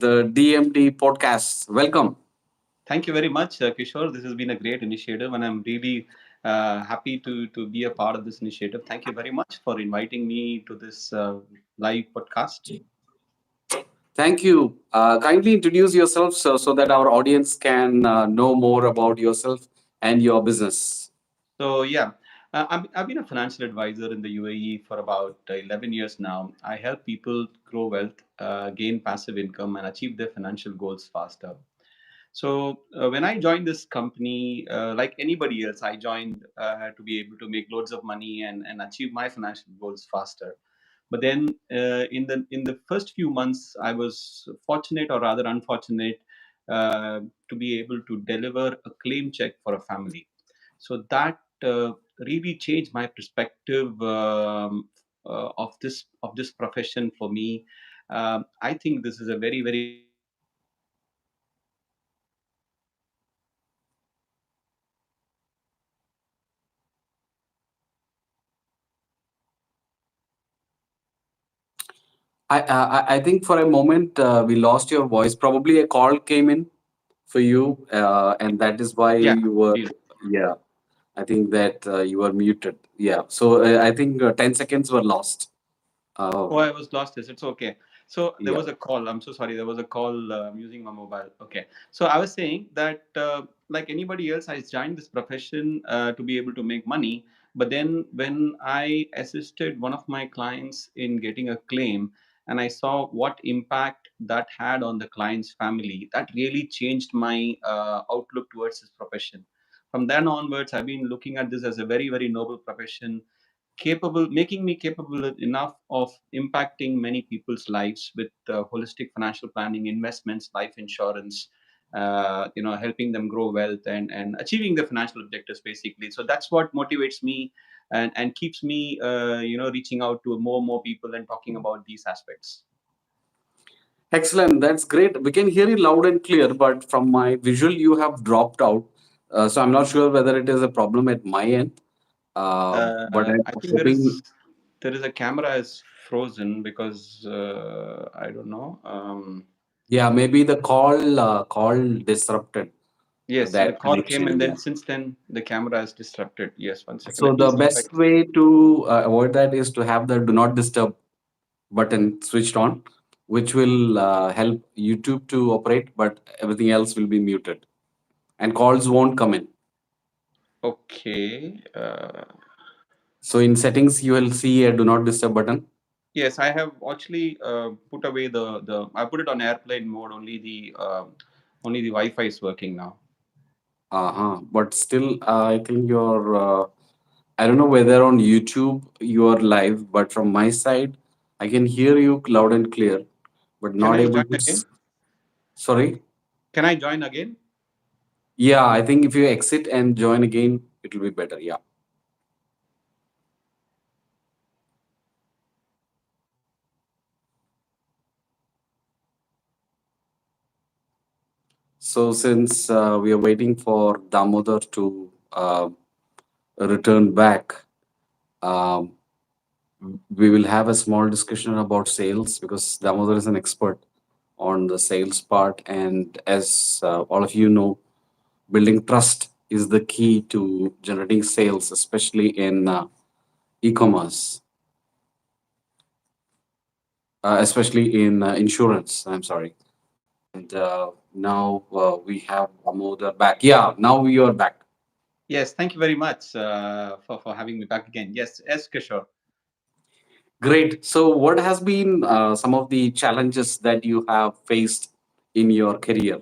the DMD podcast. Welcome. Thank you very much, Kishore. This has been a great initiative, and I'm really happy to be a part of this initiative. Thank you very much for inviting me to this live podcast. Thank you. Kindly introduce yourself so that our audience can know more about yourself and your business. So I've been a financial advisor in the UAE for about 11 years now. I help people grow wealth, gain passive income, and achieve their financial goals faster. So when I joined this company, like anybody else, I joined to be able to make loads of money and achieve my financial goals faster. But then in the first few months, I was fortunate, or rather unfortunate, to be able to deliver a claim check for a family. So that really changed my perspective of this profession for me. I think this is a very very good profession. It gives you know I think for a moment we lost your voice. Probably a call came in for you, and that is why Yeah, you were. please. Yeah, I think that you were muted. Yeah, so I think 10 seconds were lost. Uh, Oh, I was lost. This. It's okay. So there yeah. was a call. I'm so sorry. There was a call. I'm using my mobile. Okay. So I was saying that, like anybody else, I joined this profession to be able to make money. But then when I assisted one of my clients in getting a claim, and I saw what impact that had on the client's family, that really changed my outlook towards this profession. From then onwards, I've been looking at this as a very, very noble profession, capable, making me capable enough of impacting many people's lives with holistic financial planning, investments, life insurance, helping them grow wealth and achieving their financial objectives, basically. So that's what motivates me and keeps me reaching out to more people and talking about these aspects. Excellent. That's great. We can hear you loud and clear, but from my visual, you have dropped out. So I'm not sure whether it is a problem at my end. But I'm I think there hoping, is there is a camera is frozen because I don't know. yeah, maybe the call disrupted Yes, the that call came, connection. and Yeah. then since then the camera is disrupted. Yes, one second. So Let me the see if I best can. way to avoid that is to have the do not disturb button switched on, which will help YouTube to operate, but everything else will be muted and calls won't come in. Okay. So in settings, you will see a do not disturb button. Yes, I have actually put away the. I put it on airplane mode. Only the Wi-Fi is working now. Uh-huh. But still, I think you're. I don't know whether on YouTube you are live, but from my side, I can hear you loud and clear, but Can not I able join to. again? Sorry. Can I join again? Yeah, I think if you exit and join again, it will be better. Yeah. So since we are waiting for Damodar to return back, um, we will have a small discussion about sales because Damodar is an expert on the sales part. And as all of you know, building trust is the key to generating sales, especially in e-commerce, especially in insurance. I'm sorry. And now we have Damodar back. Yeah, now we are back. Yes. Thank you very much for having me back again. Yes. Yes, Kishore. Great. So, what has been some of the challenges that you have faced in your career?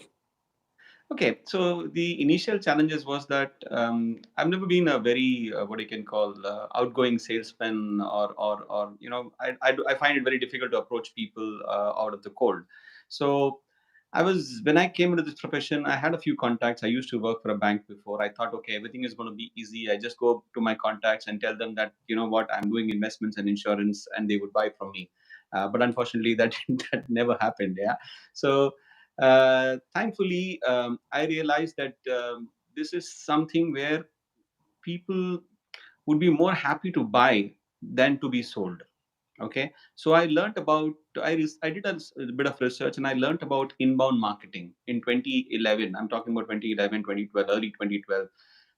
Okay, so the initial challenges was that I've never been a very what you can call outgoing salesman, or I find it very difficult to approach people out of the cold. So when I came into this profession, I had a few contacts. I used to work for a bank before. I thought, okay, everything is going to be easy. I just go to my contacts and tell them that, you know what, I'm doing investments and insurance, and they would buy from me. But unfortunately, that that never happened. Yeah, so thankfully, I realized that this is something where people would be more happy to buy than to be sold. Okay, so I learned about I did a bit of research, and I learned about inbound marketing in 2011. I'm talking about 2011, 2012, early 2012.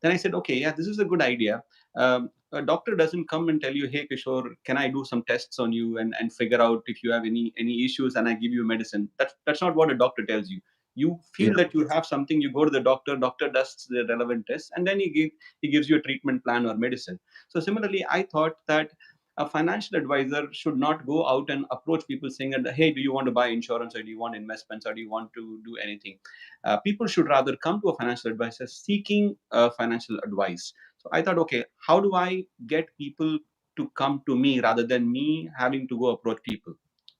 Then I said, okay, yeah, this is a good idea. A doctor doesn't come and tell you, hey Kishore, can I do some tests on you and figure out if you have any issues, and I give you medicine. That's not what a doctor tells you. You feel Yeah. that you have something, you go to the doctor, doctor does the relevant tests, and then he gives you a treatment plan or medicine. So similarly, I thought that a financial advisor should not go out and approach people saying that, hey, do you want to buy insurance, or do you want investments, or do you want to do anything? People should rather come to a financial advisor seeking financial advice. So I thought, okay, how do I get people to come to me rather than me having to go approach people?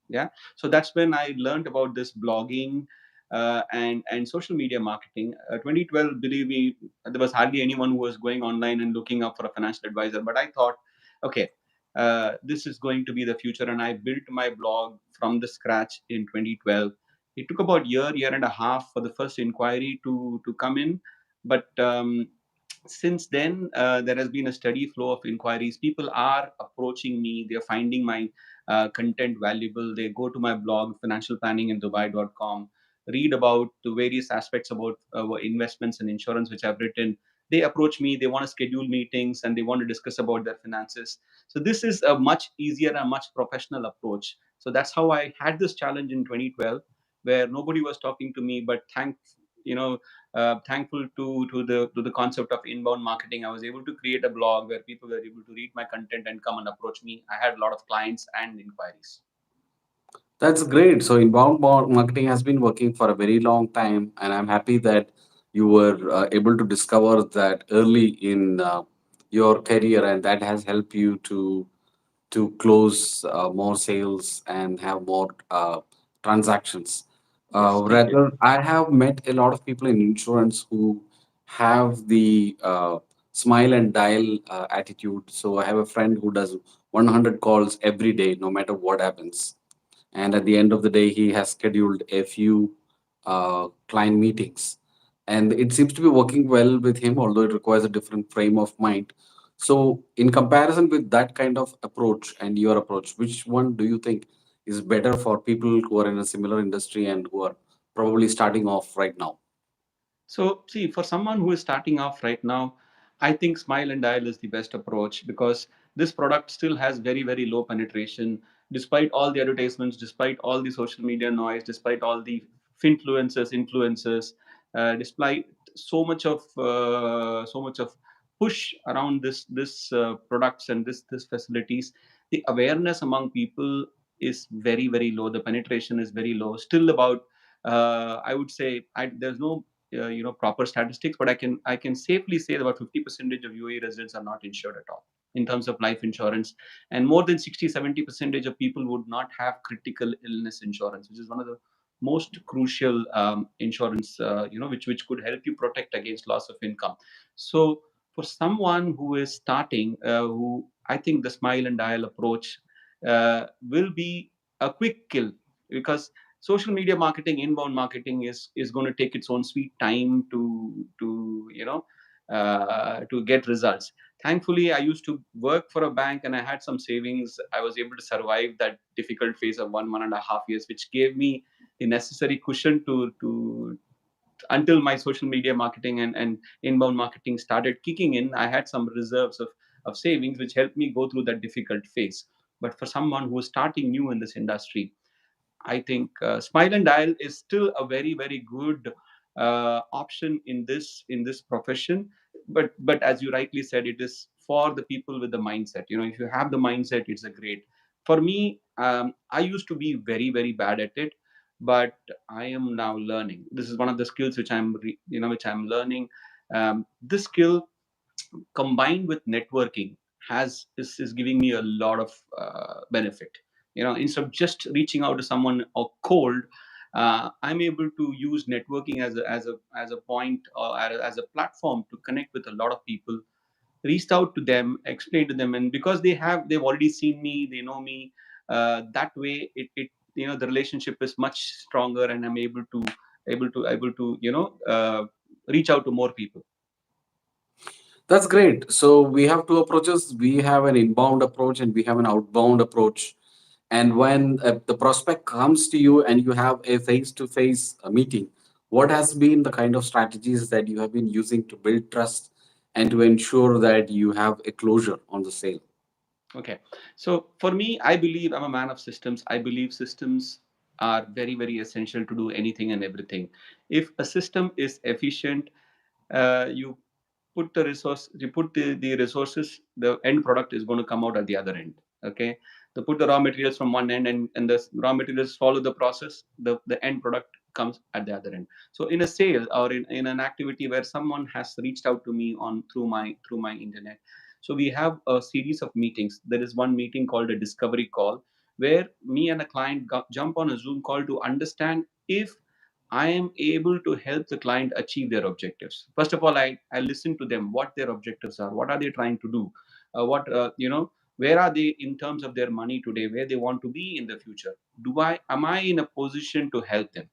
Yeah. So that's when I learned about this blogging and social media marketing. 2012, believe me, there was hardly anyone who was going online and looking up for a financial advisor. But I thought, okay, this is going to be the future, and I built my blog from the scratch in 2012. It took about year and a half for the first inquiry to come in, but since then there has been a steady flow of inquiries. People are approaching me, they're finding my content valuable. They go to my blog financialplanningindubai.com, read about the various aspects about investments and insurance which I've written. They approach me, they want to schedule meetings, and they want to discuss about their finances. So this is a much easier and much professional approach. So that's how I had this challenge in 2012, where nobody was talking to me. But you know thankful to the concept of inbound marketing, I was able to create a blog where people were able to read my content and come and approach me. I had a lot of clients and inquiries. That's great. So marketing has been working for a very long time, and I'm happy that you were able to discover that early in your career, and that has helped you to close more sales and have more transactions. Yes, thank you. Rather, I have met a lot of people in insurance who have the smile and dial attitude. So I have a friend who does 100 calls every day, no matter what happens, and at the end of the day he has scheduled a few client meetings, and it seems to be working well with him, although it requires a different frame of mind. So in comparison with that kind of approach and your approach, which one do you think is better for people who are in a similar industry and who are probably starting off right now? So, see, for someone who is starting off right now, I think Smile and Dial is the best approach, because this product still has very, very low penetration, despite all the advertisements, despite all the social media noise, despite all the influencers, despite so much of push around this products and this facilities. The awareness among people is very, very low. The penetration is very low. Still about I would say, there's no proper statistics, but I can safely say that about 50% of UAE residents are not insured at all in terms of life insurance, and more than 60-70% of people would not have critical illness insurance, which is one of the most crucial insurance, which could help you protect against loss of income. So for someone who is starting, who I think the Smile and Dial approach will be a quick kill, because social media marketing, inbound marketing, is going to take its own sweet time to get results. Thankfully, I used to work for a bank, and I had some savings. I was able to survive that difficult phase of 1.5 years, which gave me the necessary cushion to until my social media marketing and inbound marketing started kicking in. I had some reserves of savings which helped me go through that difficult phase. But for someone who is starting new in this industry, I think Smile and Dial is still a very, very good option in this profession. But as you rightly said, it is for the people with the mindset. If you have the mindset, it's a great. For me, I used to be very, very bad at it, but I am now learning. This is one of the skills which I'm learning. This skill combined with networking is giving me a lot of benefit. Instead of just reaching out to someone or cold, I'm able to use networking as a point, or as a platform to connect with a lot of people, reached out to them, explained to them, and because they've already seen me, they know me. That way, the relationship is much stronger, and I'm able to reach out to more people. That's great. So we have two approaches. We have an inbound approach and we have an outbound approach. And when the prospect comes to you and you have a face-to-face meeting, what has been the kind of strategies that you have been using to build trust and to ensure that you have a closure on the sale? Okay. So for me, I believe I'm a man of systems. I believe systems are very, very essential to do anything and everything. If a system is efficient, you put the resource, you put the resources, the end product is going to come out at the other end. Okay. To put the raw materials from one end, and the raw materials follow the process, the end product comes at the other end. So in a sale or in an activity where someone has reached out to me on through my internet, so we have a series of meetings. There is one meeting called a discovery call, where me and a client jump on a Zoom call to understand if I am able to help the client achieve their objectives. First of all, I listen to them, what their objectives are, what are they trying to do, where are they in terms of their money today, where they want to be in the future. Am I in a position to help them?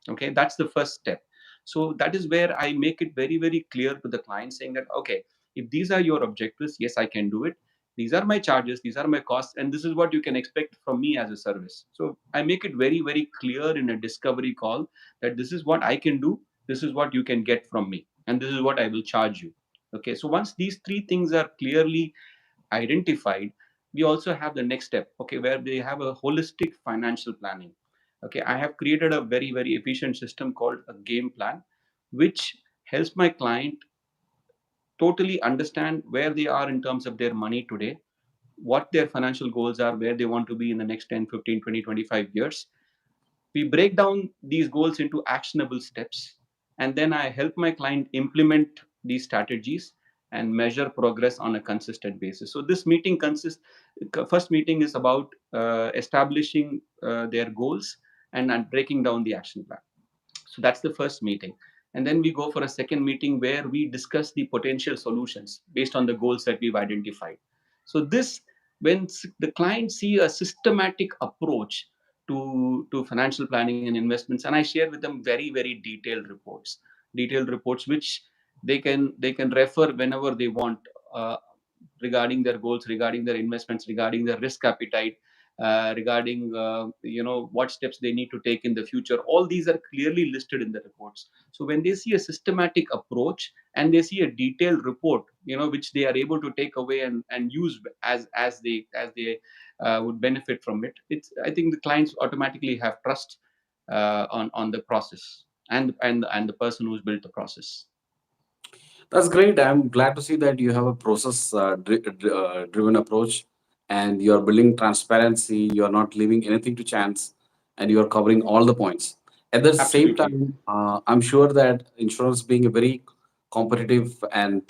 Okay, that's the first step. So that is where I make it very, very clear to the client, saying that, okay, if these are your objectives, yes, I can do it. These are my charges, these are my costs, and this is what you can expect from me as a service. So I make it very, very clear in a discovery call that this is what I can do, this is what you can get from me, and this is what I will charge you. Okay, so once these three things are clearly identified, we also have the next step, okay, where they have a holistic financial planning. Okay, I have created a very, very efficient system called a GAiM Plan, which helps my client totally understand where they are in terms of their money today, what their financial goals are, where they want to be in the next 10, 15, 20, 25 years. We break down these goals into actionable steps, and then I help my client implement these strategies and measure progress on a consistent basis. So this meeting consists, first meeting is about establishing their goals and breaking down the action plan. So that's the first meeting. And then we go for a second meeting where we discuss the potential solutions based on the goals that we've identified. So this, when the clients see a systematic approach to financial planning and investments, and I share with them very, very detailed reports which they can refer whenever they want, uh, regarding their goals, regarding their investments, regarding their risk appetite, regarding what steps they need to take in the future. All these are clearly listed in the reports. So when they see a systematic approach and they see a detailed report, which they are able to take away and use as they would benefit from it, I think the clients automatically have trust on the process and the person who's built the process. That's great. I'm glad to see that you have a process driven approach and you're building transparency. You're not leaving anything to chance and you're covering all the points. At the same Absolutely. time, I'm sure that insurance being a very competitive and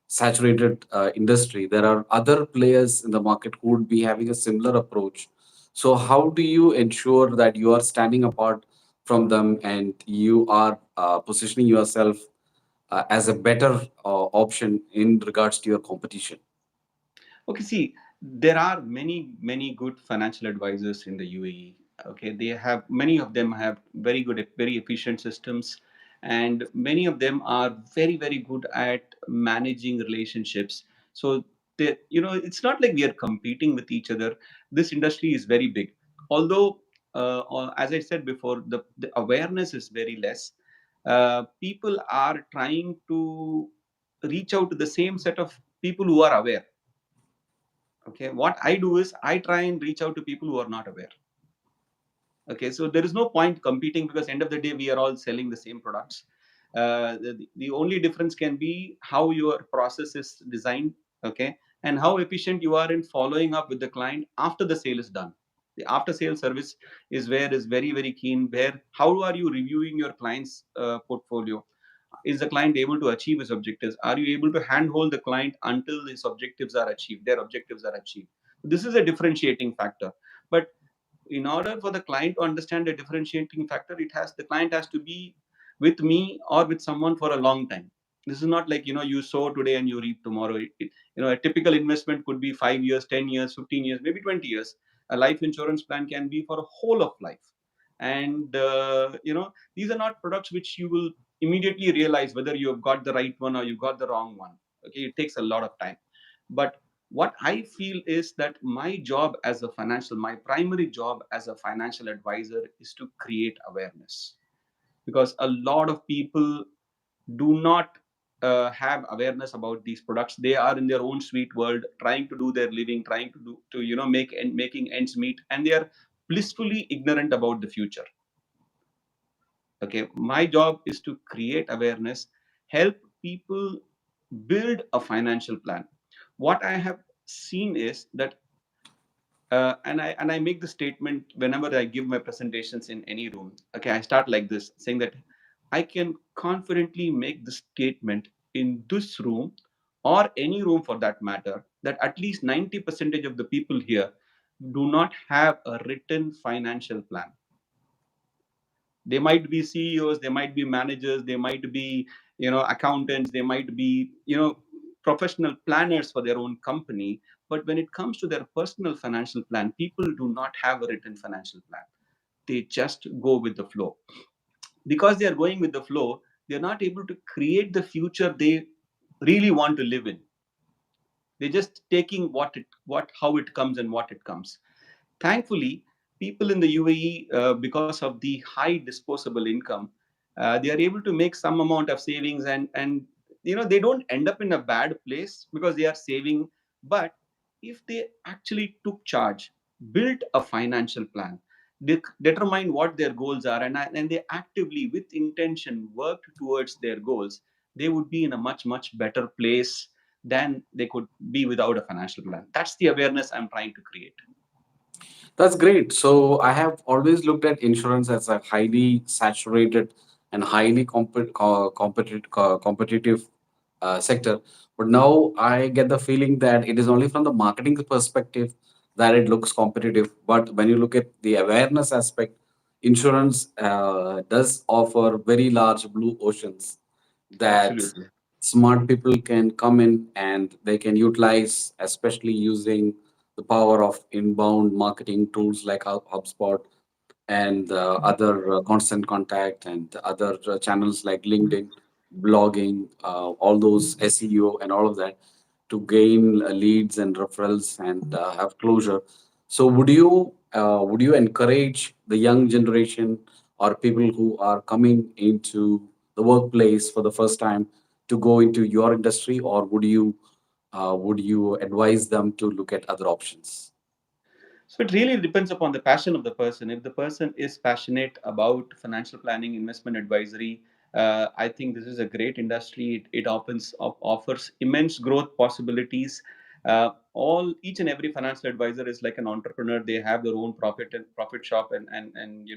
saturated industry, there are other players in the market who would be having a similar approach. So, how do you ensure that you are standing apart from them and you are positioning yourself as a better option in regards to your competition? Okay, see, there are many, many good financial advisors in the UAE. Okay, they have, many of them have very good, very efficient systems, and many of them are very, very good at managing relationships. So it's not like we are competing with each other. This industry is very big, although, as I said before, the awareness is very less. People are trying to reach out to the same set of people who are aware. Okay, what I do is I try and reach out to people who are not aware. Okay, so there is no point competing, because end of the day we are all selling the same products. The only difference can be how your process is designed. Okay, and how efficient you are in following up with the client after the sale is done. The after sale service is very, very keen. Where, how are you reviewing your client's portfolio? Is the client able to achieve his objectives? Are you able to handhold the client until his objectives are achieved, their objectives are achieved? This is a differentiating factor. But in order for the client to understand the differentiating factor, the client has to be with me or with someone for a long time. This is not like, you sow today and you reap tomorrow. A typical investment could be 5 years, 10 years, 15 years, maybe 20 years. A life insurance plan can be for a whole of life. And these are not products which you will immediately realize whether you have got the right one or you got the wrong one. Okay, it takes a lot of time. But What I feel is that my primary job as a financial advisor is to create awareness, because a lot of people do not have awareness about these products. They are in their own sweet world, trying to do their living, trying to do to making ends meet, and they are blissfully ignorant about the future. Okay, my job is to create awareness, help people build a financial plan. What I have seen is that, and I make the statement whenever I give my presentations in any room. Okay, I start like this, saying that I can confidently make the statement in this room, or any room for that matter, that at least 90% of the people here do not have a written financial plan. They might be CEOs, they might be managers, they might be accountants, they might be professional planners for their own company. But when it comes to their personal financial plan, people do not have a written financial plan. They just go with the flow. Because they are going with the flow, they're not able to create the future they really want to live in. They're just taking what how it comes and what it comes. Thankfully, people in the UAE, because of the high disposable income, they are able to make some amount of savings, and they don't end up in a bad place because they are saving. But if they actually took charge, built a financial plan, determine what their goals are, and they actively, with intention, worked towards their goals, they would be in a much better place than they could be without a financial plan. That's the awareness I'm trying to create. That's great. So I have always looked at insurance as a highly saturated and highly competitive sector. But now I get the feeling that it is only from the marketing perspective that it looks competitive. But when you look at the awareness aspect, insurance does offer very large blue oceans that Absolutely. smart people can come in and they can utilize, especially using the power of inbound marketing tools like HubSpot and other constant contact and other channels like LinkedIn, blogging, all those SEO and all of that to gain leads and referrals and have closure. So would you encourage the young generation or people who are coming into the workplace for the first time to go into your industry, or would you advise them to look at other options? So it really depends upon the passion of the person. If the person is passionate about financial planning, investment advisory, I think this is a great industry. It offers immense growth possibilities. All each and every financial advisor is like an entrepreneur. They have their own profit shop, and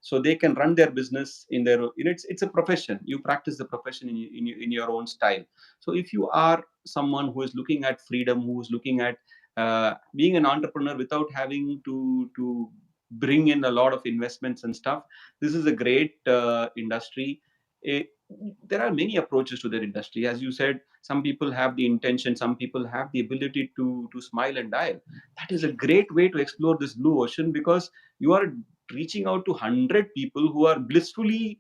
so they can run their business in their. It's a profession. You practice the profession in your own style. So if you are someone who is looking at freedom, who is looking at being an entrepreneur without having to bring in a lot of investments and stuff, this is a great industry. Eh, there are many approaches to their industry. As you said, some people have the intention, some people have the ability to smile and dial. That is a great way to explore this blue ocean, because you are reaching out to 100 people who are blissfully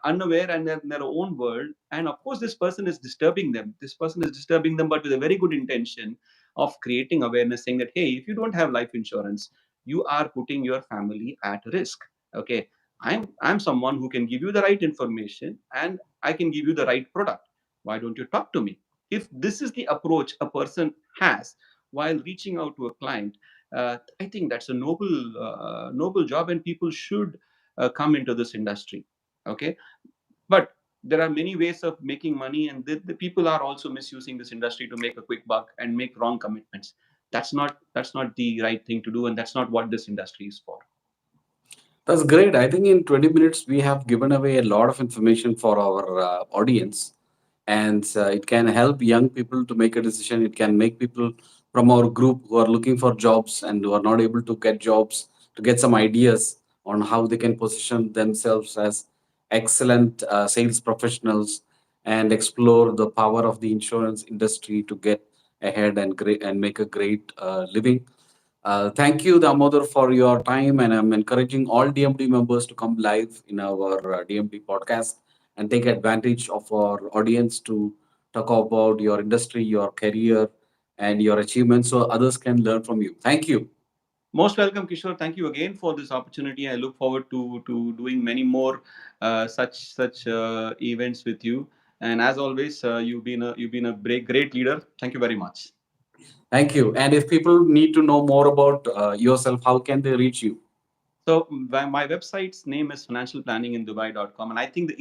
unaware and in their own world. And of course, this person is disturbing them, but with a very good intention of creating awareness, saying that, hey, if you don't have life insurance, you are putting your family at risk. Okay, I'm someone who can give you the right information, and I can give you the right product. Why don't you talk to me? If this is the approach a person has while reaching out to a client, I think that's a noble job, and people should come into this industry. Okay, but there are many ways of making money, and the people are also misusing this industry to make a quick buck and make wrong commitments. That's not the right thing to do, and that's not what this industry is for. That's great. I think in 20 minutes, we have given away a lot of information for our audience, and it can help young people to make a decision. It can make people from our group who are looking for jobs and who are not able to get jobs to get some ideas on how they can position themselves as excellent sales professionals and explore the power of the insurance industry to get ahead and great and make a great living. Thank you, Damodar, for your time, and I'm encouraging all DMD members to come live in our DMD podcast and take advantage of our audience to talk about your industry, your career, and your achievements so others can learn from you. Thank you. Most welcome, Kishore. Thank you again for this opportunity. I look forward to doing many more such events with you. And as always, you've been a great leader. Thank you very much. Thank you. And if people need to know more about yourself, how can they reach you? So my website's name is financialplanningindubai.com, and I think the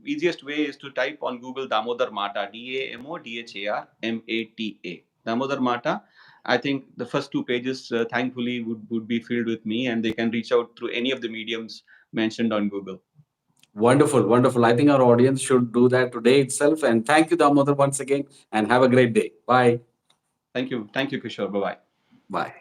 easiest way is to type on Google Damodar Mata, DAMODHARMATA, Damodar Mata. I think the first two pages, thankfully, would be filled with me, and they can reach out through any of the mediums mentioned on Google. Wonderful, wonderful. I think our audience should do that today itself. And thank you, Damodar, once again, and have a great day. Bye. Thank you, Kishore. Bye bye. Bye.